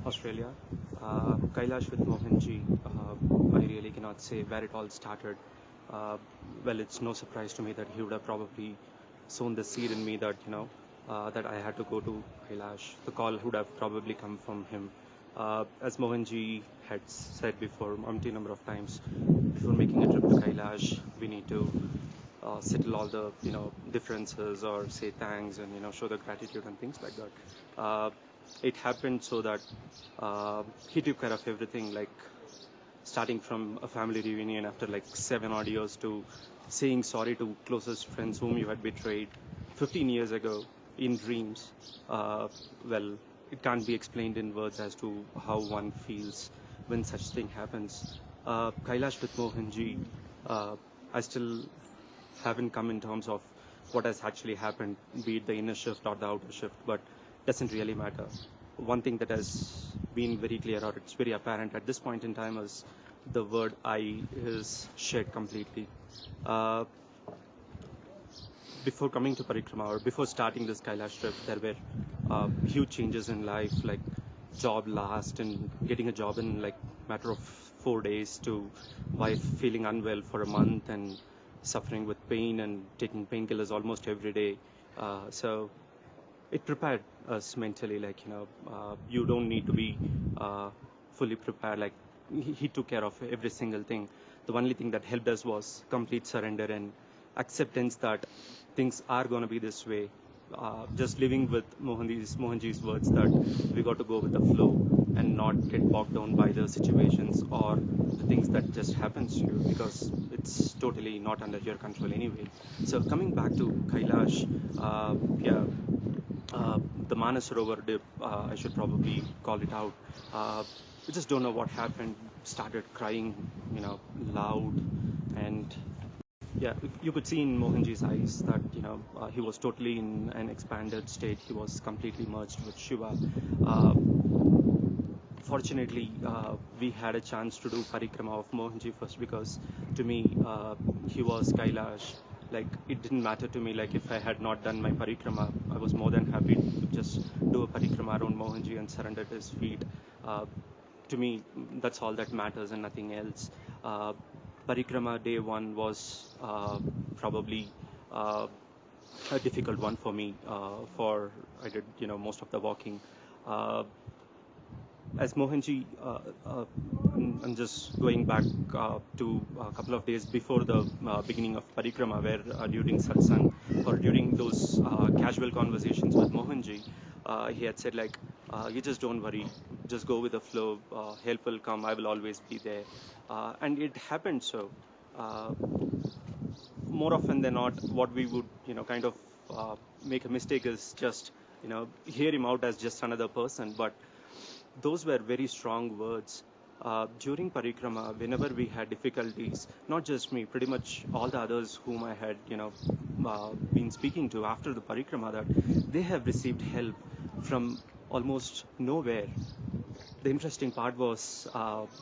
Australia. Kailash with Mohanji. I really cannot say where it all started. Uh, well, it's no surprise to me that he would have probably sown the seed in me that that I had to go to Kailash. The call would have probably come from him. As Mohanji had said before, umpty number of times, before making a trip to Kailash, we need to settle all the differences or say thanks and show the gratitude and things like that. It happened so that he took care of everything, like starting from a family reunion after like 7 odd years to saying sorry to closest friends whom you had betrayed 15 years ago in dreams. Well, it can't be explained in words as to how one feels when such thing happens. Kailash with Mohanji, I still haven't come in terms of what has actually happened, be it the inner shift or the outer shift, but doesn't really matter. One thing that has been very clear, or it's very apparent at this point in time, is the word I is shed completely. Uh, Before coming to parikrama or before starting this Kailash trip, there were huge changes in life, like job last and getting a job in like matter of 4 days, to wife feeling unwell for a month and suffering with pain and taking painkillers almost every day. So it prepared us mentally, like you don't need to be fully prepared. Like he took care of every single thing. The only thing that helped us was complete surrender and acceptance that things are going to be this way. Just living with Mohanji's words that we got to go with the flow and not get bogged down by the situations or the things that just happens to you, because it's totally not under your control anyway. So coming back to Kailash, yeah, the Manasarovar dip, I should probably call it out. We just don't know what happened. Started crying, loud, and yeah, you could see in Mohanji's eyes that he was totally in an expanded state. He was completely merged with Shiva. Uh, Fortunately, we had a chance to do parikrama of Mohanji first, because to me, he was Kailash. Like, it didn't matter to me, like, if I had not done my parikrama, I was more than happy to just do a parikrama around Mohanji and surrender at his feet. Uh, to me, that's all that matters and nothing else. Parikrama day one was probably a difficult one for me. For I did most of the walking. Uh, as Mohanji, I'm just going back to a couple of days before the beginning of parikrama, where during satsang or during those casual conversations with Mohanji, he had said like, you just don't worry, just go with the flow, help will come, I will always be there. And it happened so. Uh, More often than not, what we would, kind of make a mistake is just, hear him out as just another person. But those were very strong words. During parikrama, whenever we had difficulties, not just me, pretty much all the others whom I had, been speaking to after the parikrama, that they have received help from almost nowhere. The interesting part was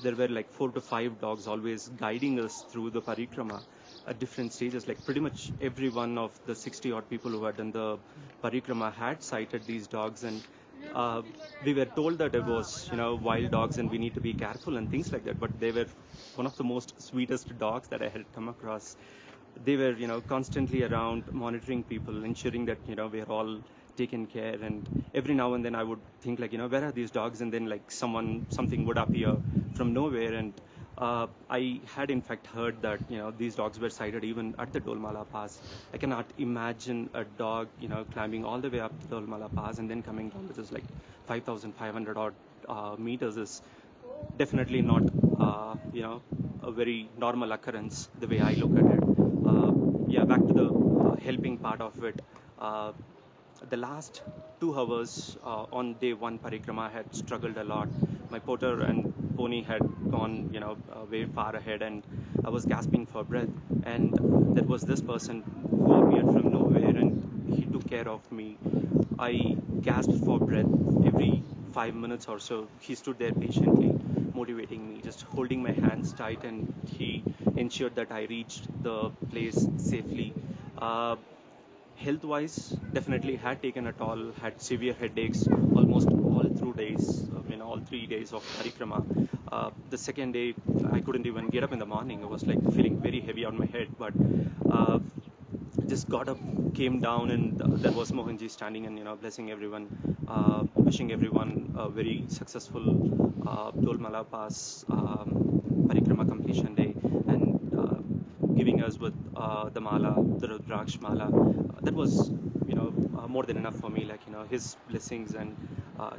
there were like 4 to 5 dogs always guiding us through the parikrama at different stages. Like pretty much every one of the 60 odd people who had done the parikrama had sighted these dogs, and uh, we were told that it was wild dogs and we need to be careful and things like that. But they were one of the most sweetest dogs that I had come across. They were constantly around monitoring people, ensuring that we are all taken care. And every now and then I would think like where are these dogs, and then like something would appear from nowhere. And I had in fact heard that these dogs were sighted even at the Dolmala Pass. I cannot imagine a dog climbing all the way up the Dolmala Pass and then coming down, which is like 5,500 odd meters, is definitely not a very normal occurrence the way I look at it. Yeah, back to the helping part of it. Uh, the last 2 hours on day one parikrama, I had struggled a lot. My porter and pony had gone, way far ahead, and I was gasping for breath. And there was this person who appeared from nowhere, and he took care of me. I gasped for breath every 5 minutes or so. He stood there patiently, motivating me, just holding my hands tight, and he ensured that I reached the place safely. Uh, Health wise, definitely had taken a toll, had severe headaches almost all through days, all 3 days of parikrama. The second day, I couldn't even get up in the morning. I was like feeling very heavy on my head, but uh, just got up, came down, and there was Mohanji standing and blessing everyone, wishing everyone a very successful Dol Mala Pass parikrama completion day, and giving us with the mala, the Rudraksh mala. That was more than enough for me. Like his blessings and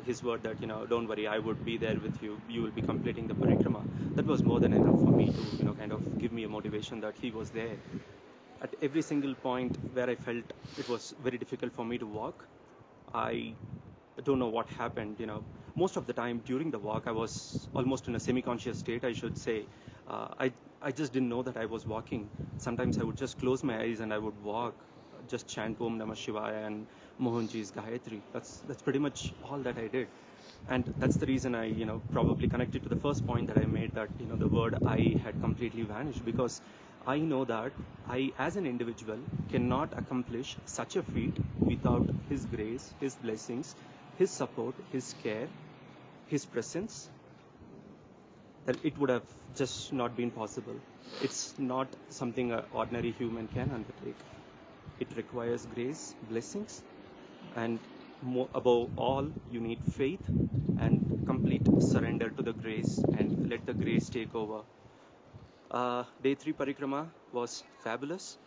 his word that don't worry, I would be there with you. You will be completing the parikrama. That was more than enough for me to kind of give me a motivation that he was there at every single point where I felt it was very difficult for me to walk. I don't know what happened. Most of the time during the walk, I was almost in a semi-conscious state, I should say. I just didn't know that I was walking. Sometimes I would just close my eyes and I would walk, just chant Om Namah Shivaya and Mohanji's Gayatri. That's pretty much all that I did. And that's the reason I, probably connected to the first point that I made, that, the word I had completely vanished, because I know that I, as an individual, cannot accomplish such a feat without His grace, His blessings, His support, His care, His presence, that it would have just not been possible. It's not something an ordinary human can undertake. It requires grace, blessings, and above all, you need faith and complete surrender to the grace, and let the grace take over. Day 3 parikrama was fabulous.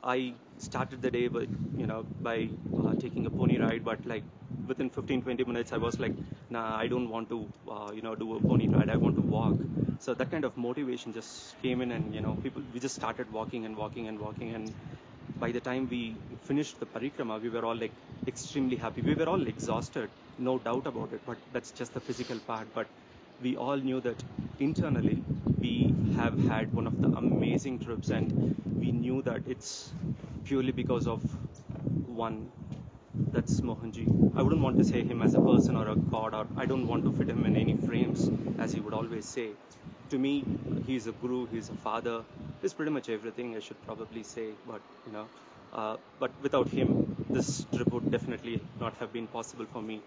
I started the day by taking a pony ride, but like within 15-20 minutes, I was like, nah, I don't want to do a pony ride. I want to walk. So that kind of motivation just came in, and we just started walking and walking and walking, and by the time we finished the parikrama, we were all like extremely happy. We were all exhausted, no doubt about it, but that's just the physical part. But we all knew that internally we have had one of the amazing trips, and we knew that it's purely because of one. That's Mohanji. I wouldn't want to say him as a person or a god, or I don't want to fit him in any frames, as he would always say. To me, he's a guru, he's a father, he's pretty much everything, I should probably say. But without him, this trip would definitely not have been possible for me.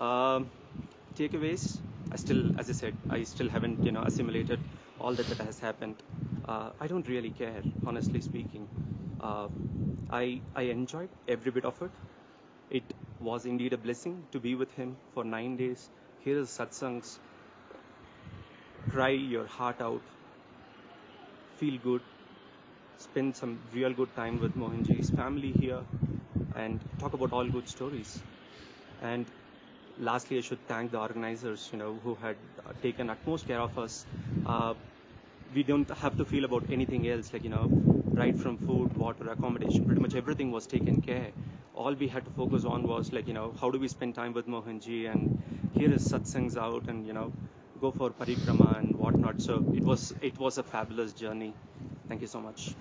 Takeaways, as I said, I still haven't assimilated all that has happened. I don't really care, honestly speaking. I enjoyed every bit of it. It was indeed a blessing to be with him for 9 days. Here is satsangs. Cry your heart out. Feel good. Spend some real good time with Mohanji's family here, and talk about all good stories. And lastly, I should thank the organizers, who had taken utmost care of us. We don't have to feel about anything else, right from food, water, accommodation, pretty much everything was taken care. All we had to focus on was how do we spend time with Mohanji, and here is satsangs out, and go for parikrama and whatnot. So it was a fabulous journey. Thank you so much.